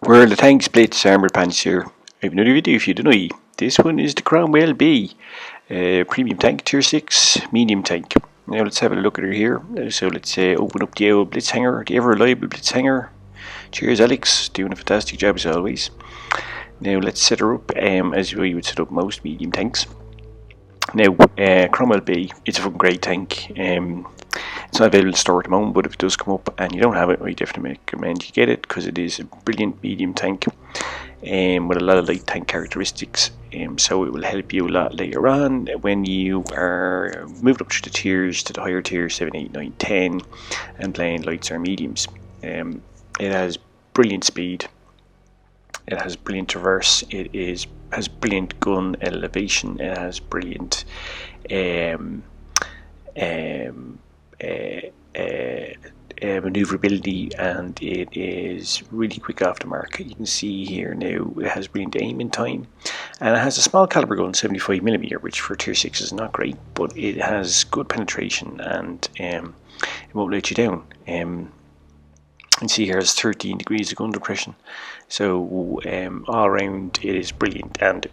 World of Tanks, Blitz, Armoured Pants here. I have another video if you don't know. This one is the Cromwell B, Premium Tank, Tier 6, Medium Tank. Now let's have a look at her here. So let's open up the old Blitz hanger, the ever reliable Blitz hanger. Cheers Alex, doing a fantastic job as always. Now let's set her up as you would set up most medium tanks. Now Cromwell B, it's a fucking great tank. It's not available in store at the moment, but if it does come up and you don't have it, I definitely recommend you get it because it is a brilliant medium tank with a lot of light tank characteristics. So it will help you a lot later on when you are moving up to the tiers, to the higher tiers, 7, 8, 9, 10, and playing lights or mediums. It has brilliant speed. It has brilliant traverse. It has brilliant gun elevation. It has brilliant maneuverability, and it is really quick off the mark. You can see here now it has brilliant aiming time, and it has a small caliber gun, 75mm, which for tier 6 is not great, but it has good penetration and it won't let you down. You can see here it's 13 degrees of gun depression, so all around it is brilliant. And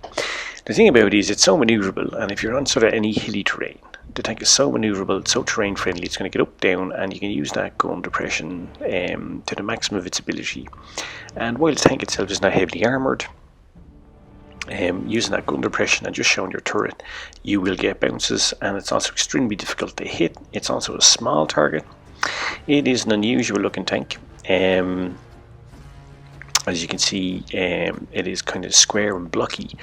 the thing about it is it's so maneuverable, and if you're on sort of any hilly terrain, the tank is so maneuverable, it's so terrain friendly, it's going to get up, down, and you can use that gun depression to the maximum of its ability. And while the tank itself is not heavily armoured, using that gun depression and just showing your turret, you will get bounces, and it's also extremely difficult to hit. It's also a small target. It is an unusual looking tank. As you can see, it is kind of square and blocky,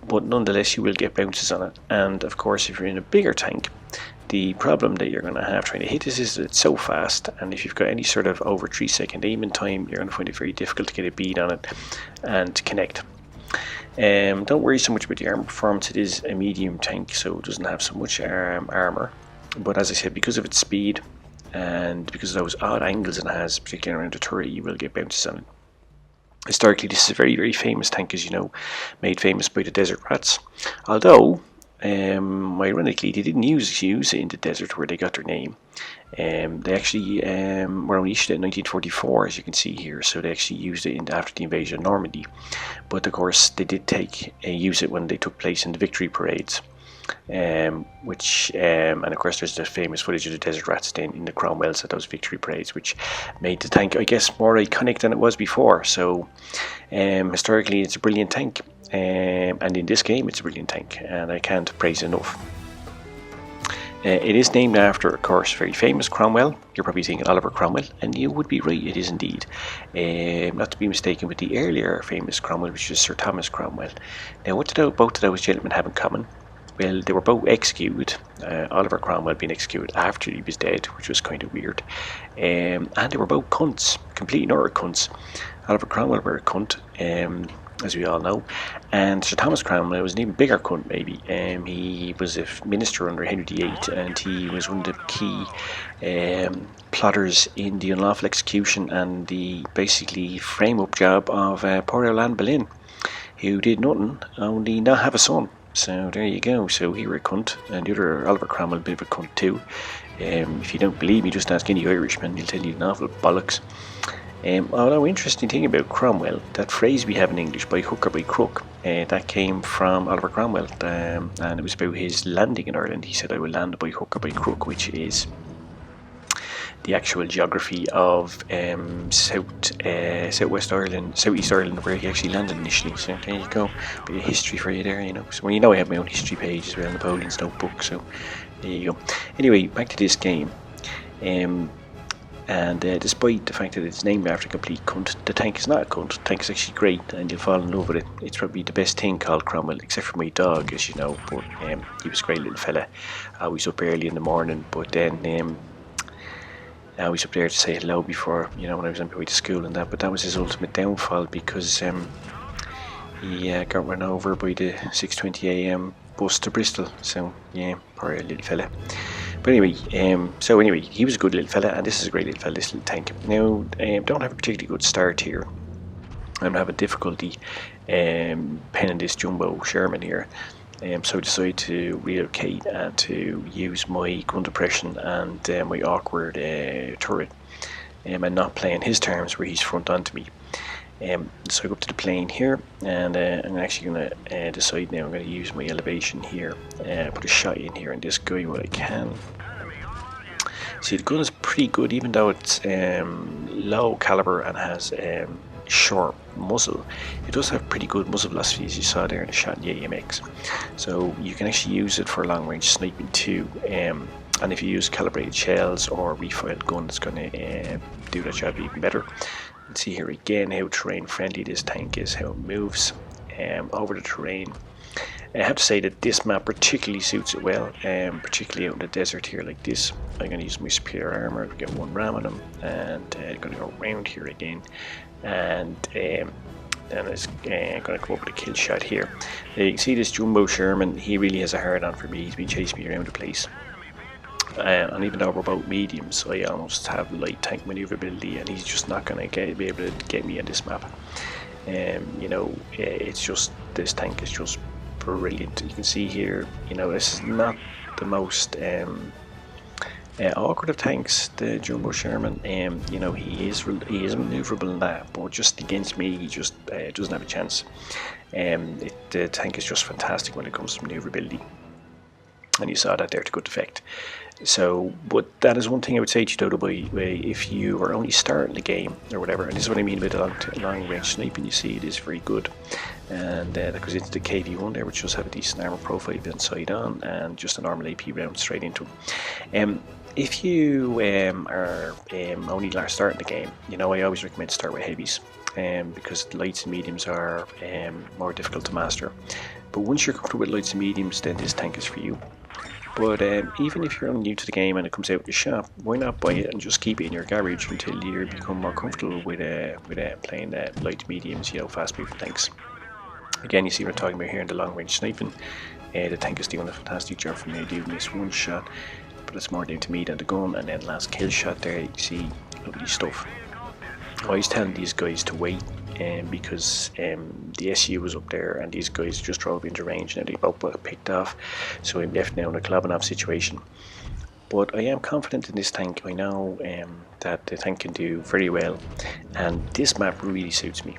but nonetheless you will get bounces on it. And of course, if you're in a bigger tank, the problem that you're going to have trying to hit this is that it's so fast, and if you've got any sort of over 3-second aiming time, you're going to find it very difficult to get a bead on it and to connect. Don't worry so much about the armor performance. It is a medium tank, so it doesn't have so much armor, but as I said, because of its speed and because of those odd angles it has, particularly around the turret, you will get bounces on it. Historically, this is a very, very famous tank, as you know, made famous by the desert rats. Although, ironically, they didn't use it in the desert where they got their name. They actually were only issued in 1944, as you can see here, so they actually used it after the invasion of Normandy. But of course, they did use it when they took place in the victory parades. And of course there's the famous footage of the desert rats then in the Cromwells at those victory parades, which made the tank, I guess, more iconic than it was before. So historically it's a brilliant tank, and in this game it's a brilliant tank, and I can't praise it enough. It is named after, of course, very famous Cromwell. You're probably thinking Oliver Cromwell, and you would be right, it is indeed. Not to be mistaken with the earlier famous Cromwell, which is Sir Thomas Cromwell. Now, what did both of those gentlemen have in common? Well, they were both executed. Oliver Cromwell being executed after he was dead, which was kind of weird. And they were both cunts, completely utter cunts. Oliver Cromwell were a cunt, as we all know. And Sir Thomas Cromwell was an even bigger cunt, maybe. He was a minister under Henry VIII, and he was one of the key plotters in the unlawful execution and the basically frame-up job of poor old Anne Boleyn, who did nothing, only not have a son. So there you go. So he were a cunt, and the other Oliver Cromwell, a bit of a cunt too. If you don't believe me, just ask any Irishman, he'll tell you an awful bollocks. Although, interesting thing about Cromwell, that phrase we have in English, by hook or by crook, that came from Oliver Cromwell, and it was about his landing in Ireland. He said, I will land by hook or by crook, which is the actual geography of southwest Ireland, southeast Ireland, where he actually landed initially. So there you go, a bit of history for you there, you know. So when you know, I have my own history page as well, Napoleon's notebook. So there you go. Anyway, back to this game. Despite the fact that it's named after a complete cunt, the tank is not a cunt. The tank is actually great, and you'll fall in love with it. It's probably the best thing called Cromwell, except for my dog, as you know. But he was a great little fella. Always up early in the morning, but then I was up there to say hello before, you know, when I was on my way to school and that. But that was his ultimate downfall, because he got run over by the 6:20 AM bus to Bristol. So yeah, poor little fella. But anyway, he was a good little fella, and this is a great little fella, this little tank. Now, don't have a particularly good start here. I'm having difficulty penning this jumbo Sherman here. So I decided to relocate and to use my gun depression and my awkward turret, and not play on his terms where he's front onto me. So I go up to the plane here, and I'm actually going to decide now I'm going to use my elevation here, put a shot in here on this guy what I can. See, the gun is pretty good, even though it's low caliber and has short muzzle. It does have pretty good muzzle velocity, as you saw there in the shot in the AMX. So you can actually use it for long range sniping too. And if you use calibrated shells or refiled gun, it's going to do that job even better. You can see here again how terrain friendly this tank is, how it moves over the terrain. I have to say that this map particularly suits it well, particularly out in the desert here like this. I'm going to use my superior armor to get one ram on him, and I'm going to go around here again, and then it's going to come up with a kill shot here. Now you can see this Jumbo Sherman, he really has a hard on for me. He's been chasing me around the place. And even though we're both mediums, I almost have light tank maneuverability, and he's just not going to be able to get me on this map. You know, it's just, this tank is just brilliant. You can see here, you know, this is not the most awkward of tanks, the Jumbo Sherman. You know, he is maneuverable in that, but just against me, he just doesn't have a chance. The tank is just fantastic when it comes to maneuverability, and you saw that there to good effect. So, but that is one thing I would say to you, though, by if you are only starting the game or whatever, and this is what I mean by the long range sniping, you see it is very good, and that goes into the KV1 there, which does have a decent armor profile inside on, and just a normal AP round straight into him. If you are only starting the game, you know, I always recommend to start with heavies, because lights and mediums are more difficult to master. But once you're comfortable with lights and mediums, then this tank is for you. But even if you're new to the game and it comes out in the shop, why not buy it and just keep it in your garage until you become more comfortable with playing light mediums, you know, fast moving tanks. Again, you see what I'm talking about here in the long range sniping. The tank is doing a fantastic job for me. I do miss one shot, but it's more down to me than the gun. And then last kill shot there, you can see lovely stuff. I was telling these guys to wait, because the SU was up there and these guys just drove into range and they both got picked off, so I'm left now in a clubbing off situation. But I am confident in this tank. I know that the tank can do very well, and this map really suits me.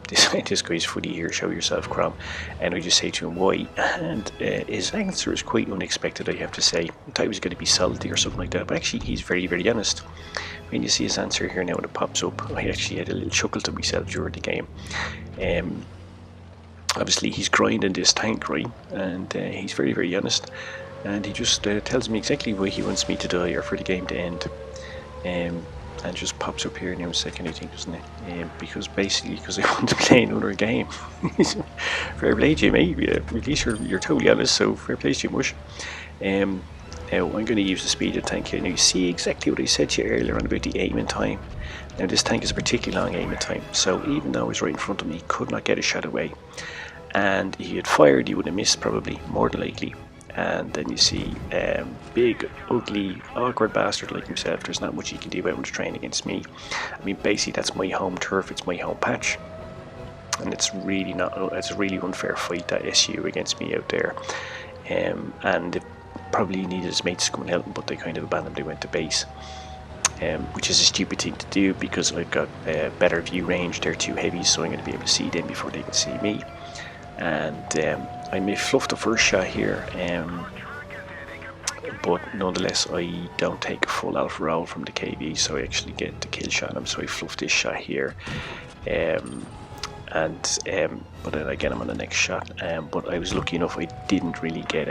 This guy's footy here, show yourself, Crom, and I just say to him why, and his answer is quite unexpected, I have to say. I thought he was going to be salty or something like that, but actually he's very, very honest. When you see his answer here now when it pops up, I actually had a little chuckle to myself during the game. Obviously he's grinding this tank, right, and he's very, very honest, and he just tells me exactly why he wants me to die or for the game to end. And just pops up here in a second, I think, doesn't it? Because I want to play another game. Fair play to you, mate. At least you're totally honest, so fair play to you, Mush. Now I'm going to use the speed of the tank here. Now you see exactly what I said to you earlier on about the aiming time. Now this tank is a particularly long aiming time, so even though he's right in front of me, he could not get a shot away. And if he had fired, he would have missed, probably, more than likely. And then you see big, ugly, awkward bastard like himself. There's not much he can do about him to train against me. I mean, basically that's my home turf, it's my home patch, and it's really a really unfair fight, that SU against me out there. And it probably needed his mates to come and help him, but they kind of abandoned him. They went to base, which is a stupid thing to do because I've got better view range. They're too heavy, so I'm going to be able to see them before they can see me. And I may fluff the first shot here, but nonetheless I don't take a full alpha roll from the KV, so I actually get the kill shot on him, so I fluff this shot here. But then again I'm on the next shot, but I was lucky enough I didn't really get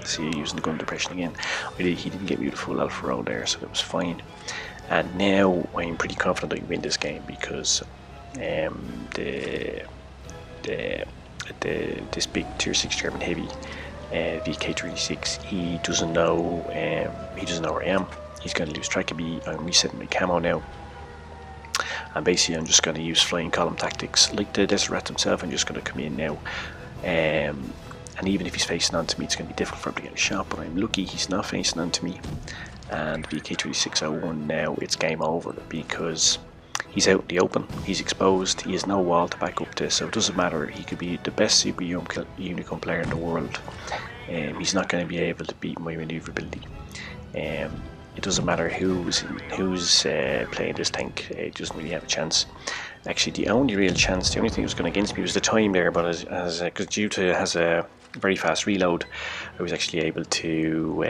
see, using the gun depression again, he didn't get me the full alpha roll there, so it was fine. And now I'm pretty confident I can win this game because this big tier 6 German heavy VK36, he doesn't know where I am. He's going to lose track of me. I'm resetting my camo now, and basically I'm just going to use flying column tactics like the Desert Rat himself. I'm just going to come in now, and even if he's facing onto me, it's going to be difficult for him to get a shot, but I'm lucky he's not facing onto me. And VK3601 now, it's game over because he's out in the open, he's exposed, he has no wall to back up to, so it doesn't matter. He could be the best super unicorn player in the world. He's not going to be able to beat my maneuverability. It doesn't matter who's playing this tank, it doesn't really have a chance. Actually, the only real chance, the only thing that was going against me was the time there, but because due to it has a very fast reload, I was actually able to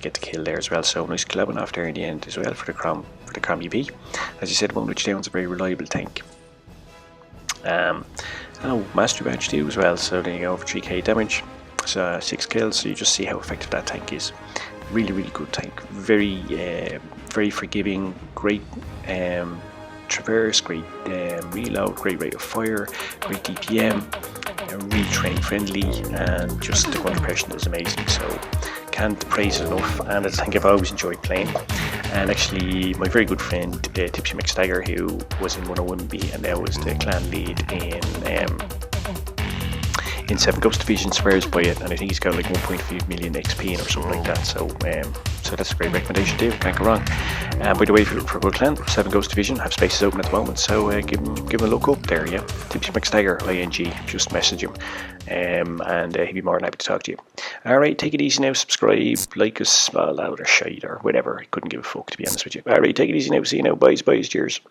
get the kill there as well. So nice clubbing off there in the end as well for the Cromwell B. As you said, one which down's a very reliable tank. Mastery badge too as well, so there you go, for 3k damage. So 6 kills, so you just see how effective that tank is. Really, really good tank. Very forgiving, great traverse, great reload, great rate of fire, great DPM, really terrain friendly, and just the gun depression is amazing. So can't praise it enough, and it's a tank I've always enjoyed playing. And actually, my very good friend Tipsy McStagger, who was in 101B and now is the clan lead in 7 Ghost Division, swears by it, and I think he's got like 1.5 million XP in or something like that. So that's a great recommendation too, can't go wrong. By the way, if you're looking for a good clan, 7 Ghost Division have spaces open at the moment, so give him a look up there. Yeah, Tipsy McStagger, ING, just message him, and he'd be more than happy to talk to you. Alright, take it easy now, subscribe, like us, well, loud or shite or whatever, I couldn't give a fuck, to be honest with you. Alright, take it easy now, see you now, boys, cheers.